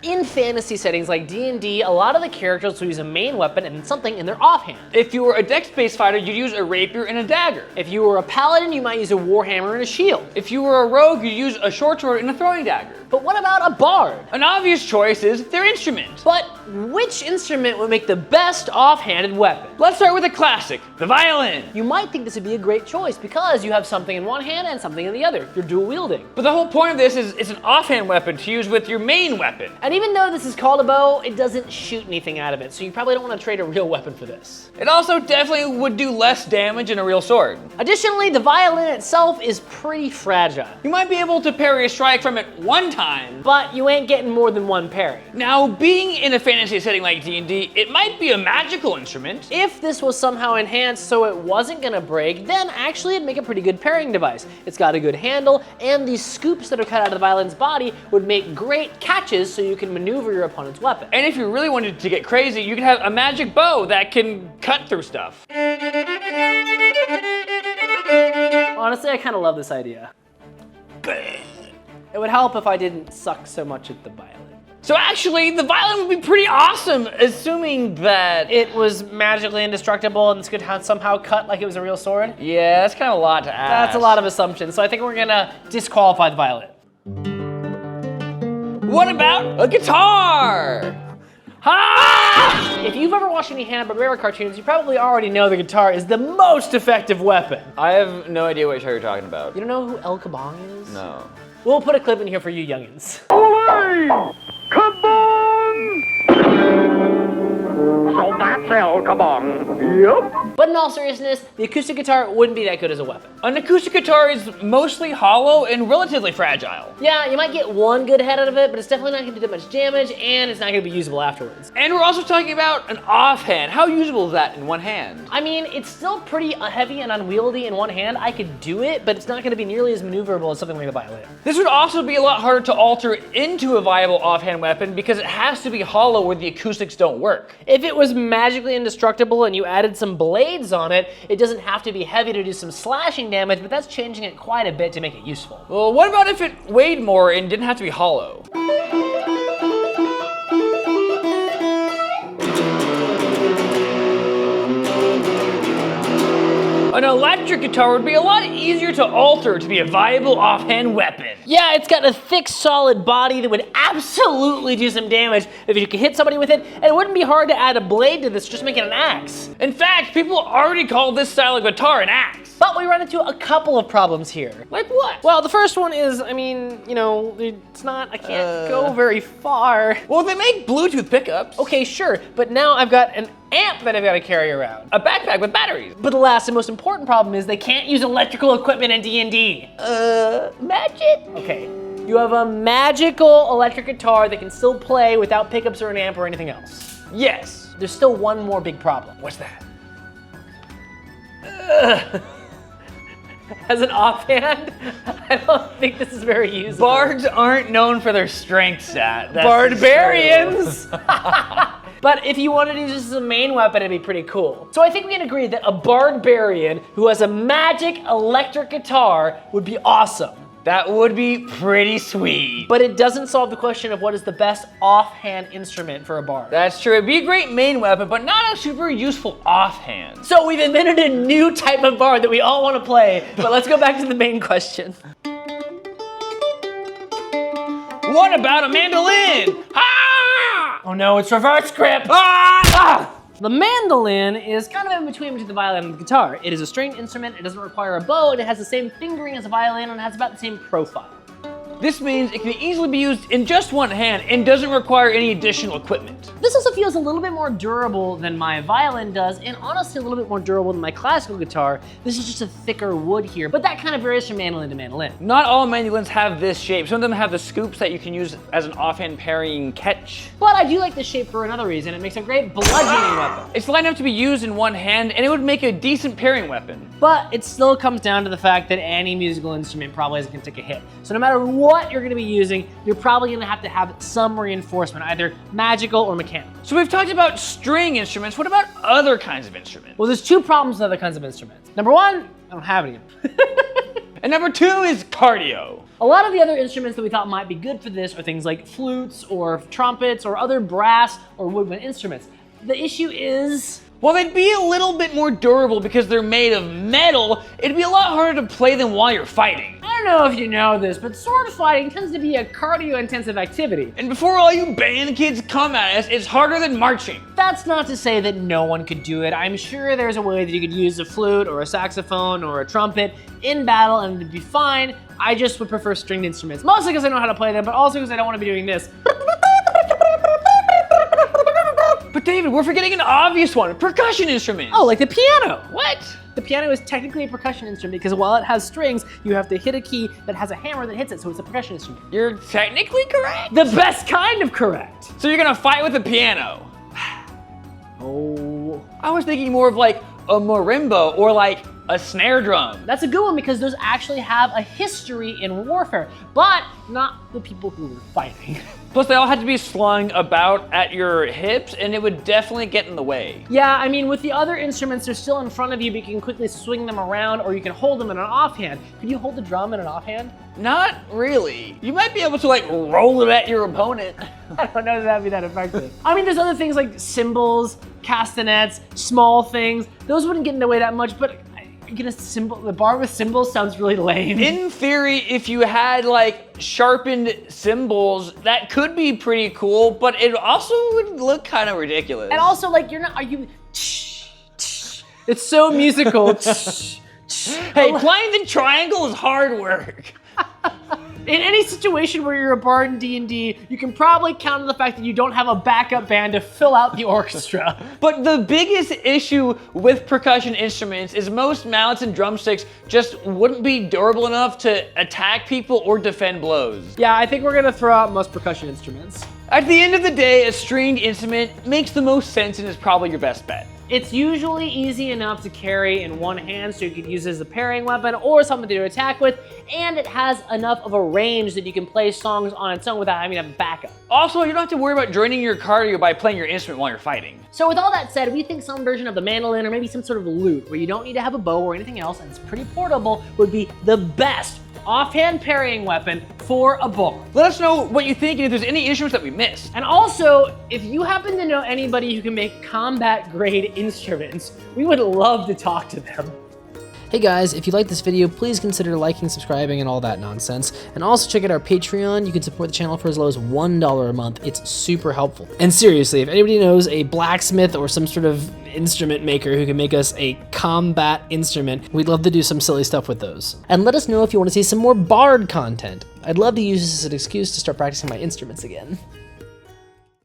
In fantasy settings like D&D, a lot of the characters will use a main weapon and something in their offhand. If you were a dex-based fighter, you'd use a rapier and a dagger. If you were a paladin, you might use a warhammer and a shield. If you were a rogue, you'd use a short sword and a throwing dagger. But what about a bard? An obvious choice is their instrument. But which instrument would make the best offhanded weapon? Let's start with a classic, the violin. You might think this would be a great choice because you have something in one hand and something in the other. You're dual wielding. But the whole point of this is it's an offhand weapon to use with your main weapon. And even though this is called a bow, it doesn't shoot anything out of it, so you probably don't want to trade a real weapon for this. It also definitely would do less damage than a real sword. Additionally, the violin itself is pretty fragile. You might be able to parry a strike from it one time, but you ain't getting more than one parry. Now, being in a fantasy setting like D&D, it might be a magical instrument. If this was somehow enhanced so it wasn't gonna break, then actually it'd make a pretty good parrying device. It's got a good handle, and these scoops that are cut out of the violin's body would make great catches so you can maneuver your opponent's weapon. And if you really wanted to get crazy, you could have a magic bow that can cut through stuff. Honestly, I kind of love this idea. It would help if I didn't suck so much at the violin. So actually, the violin would be pretty awesome, assuming that it was magically indestructible and this could somehow cut like it was a real sword. Yeah, that's kind of a lot to ask. That's a lot of assumptions, so I think we're gonna disqualify the violin. What about a guitar? Ha! If you've ever watched any Hanna-Barbera cartoons, you probably already know the guitar is the most effective weapon. I have no idea what show you're talking about. You don't know who El Kabong is? No. We'll put a clip in here for you youngins. Away! Kabong! So that's El Kabong. Yep. But in all seriousness, the acoustic guitar wouldn't be that good as a weapon. An acoustic guitar is mostly hollow and relatively fragile. Yeah, you might get one good head out of it, but it's definitely not gonna do that much damage, and it's not gonna be usable afterwards. And we're also talking about an offhand. How usable is that in one hand? I mean, it's still pretty heavy and unwieldy in one hand. I could do it, but it's not gonna be nearly as maneuverable as something like the violin. This would also be a lot harder to alter into a viable offhand weapon because it has to be hollow where the acoustics don't work. If it was magically indestructible and you added some blades on it, it doesn't have to be heavy to do some slashing damage, but that's changing it quite a bit to make it useful. Well, what about if it weighed more and didn't have to be hollow? An electric guitar would be a lot easier to alter to be a viable offhand weapon. Yeah, it's got a thick, solid body that would absolutely do some damage if you could hit somebody with it, and it wouldn't be hard to add a blade to this, just make it an axe. In fact, people already call this style of guitar an axe. But we run into a couple of problems here. Like what? Well, the first one is, I mean, you know, it's not, I can't go very far. Well, they make Bluetooth pickups. Okay, sure, but now I've got an amp that I've got to carry around. A backpack with batteries. But the last and most important problem is they can't use electrical equipment in D&D. Magic? Okay, you have a magical electric guitar that can still play without pickups or an amp or anything else. Yes. There's still one more big problem. What's that? As an offhand, I don't think this is very useful. Bards aren't known for their strength stat. That's Barbarians! But if you wanted to use this as a main weapon, it'd be pretty cool. So I think we can agree that a barbarian who has a magic electric guitar would be awesome. That would be pretty sweet. But it doesn't solve the question of what is the best offhand instrument for a bard. That's true. It'd be a great main weapon, but not a super useful offhand. So we've invented a new type of bard that we all want to play, but let's go back to the main question. What about a mandolin? Ah! Oh no, it's reverse grip. Ah! The mandolin is kind of in between the violin and the guitar. It is a stringed instrument, it doesn't require a bow, and it has the same fingering as a violin, and it has about the same profile. This means it can easily be used in just one hand and doesn't require any additional equipment. This also feels a little bit more durable than my violin does, and honestly a little bit more durable than my classical guitar. This is just a thicker wood here, but that kind of varies from mandolin to mandolin. Not all mandolins have this shape. Some of them have the scoops that you can use as an offhand parrying catch. But I do like this shape for another reason. It makes a great bludgeoning weapon. It's light enough to be used in one hand, and it would make a decent parrying weapon. But it still comes down to the fact that any musical instrument probably isn't gonna take a hit. So no matter what you're gonna be using, you're probably gonna have to have some reinforcement, either magical or mechanical. So we've talked about string instruments. What about other kinds of instruments? Well, there's two problems with other kinds of instruments. Number one, I don't have any of them. And number 2 is cardio. A lot of the other instruments that we thought might be good for this are things like flutes or trumpets or other brass or woodwind instruments. The issue is, While they'd be a little bit more durable because they're made of metal, it'd be a lot harder to play them while you're fighting. I don't know if you know this, but sword fighting tends to be a cardio-intensive activity. And before all you band kids come at us, it's harder than marching. That's not to say that no one could do it. I'm sure there's a way that you could use a flute or a saxophone or a trumpet in battle and it'd be fine. I just would prefer stringed instruments, mostly because I know how to play them, but also because I don't want to be doing this. But David, we're forgetting an obvious one, percussion instruments. Oh, like the piano. What? The piano is technically a percussion instrument because while it has strings, you have to hit a key that has a hammer that hits it, so it's a percussion instrument. You're technically correct. The best kind of correct. So you're gonna fight with a piano. Oh. I was thinking more of like a marimba or like a snare drum. That's a good one because those actually have a history in warfare, but not the people who were fighting. Plus they all had to be slung about at your hips and it would definitely get in the way. Yeah, I mean, with the other instruments, they're still in front of you, but you can quickly swing them around or you can hold them in an offhand. Could you hold the drum in an offhand? Not really. You might be able to like roll it at your opponent. I don't know that that'd be that effective. I mean, there's other things like cymbals, castanets, small things. Those wouldn't get in the way that much, but the bar with cymbals sounds really lame. In theory, if you had like sharpened cymbals, that could be pretty cool, but it also would look kind of ridiculous. And also, like, it's so musical. Hey, playing the triangle is hard work. In any situation where you're a bard in D&D, you can probably count on the fact that you don't have a backup band to fill out the orchestra. But the biggest issue with percussion instruments is most mallets and drumsticks just wouldn't be durable enough to attack people or defend blows. Yeah, I think we're gonna throw out most percussion instruments. At the end of the day, a stringed instrument makes the most sense and is probably your best bet. It's usually easy enough to carry in one hand so you could use it as a pairing weapon or something to attack with, and it has enough of a range that you can play songs on its own without having to have backup. Also, you don't have to worry about draining your cardio by playing your instrument while you're fighting. So with all that said, we think some version of the mandolin or maybe some sort of lute where you don't need to have a bow or anything else and it's pretty portable would be the best offhand parrying weapon for a bard. Let us know what you think and if there's any instruments that we missed. And also, if you happen to know anybody who can make combat grade instruments, we would love to talk to them. Hey guys, if you like this video, please consider liking, subscribing, and all that nonsense. And also check out our Patreon. You can support the channel for as low as $1 a month. It's super helpful. And seriously, if anybody knows a blacksmith or some sort of instrument maker who can make us a combat instrument, we'd love to do some silly stuff with those. And let us know if you want to see some more bard content. I'd love to use this as an excuse to start practicing my instruments again.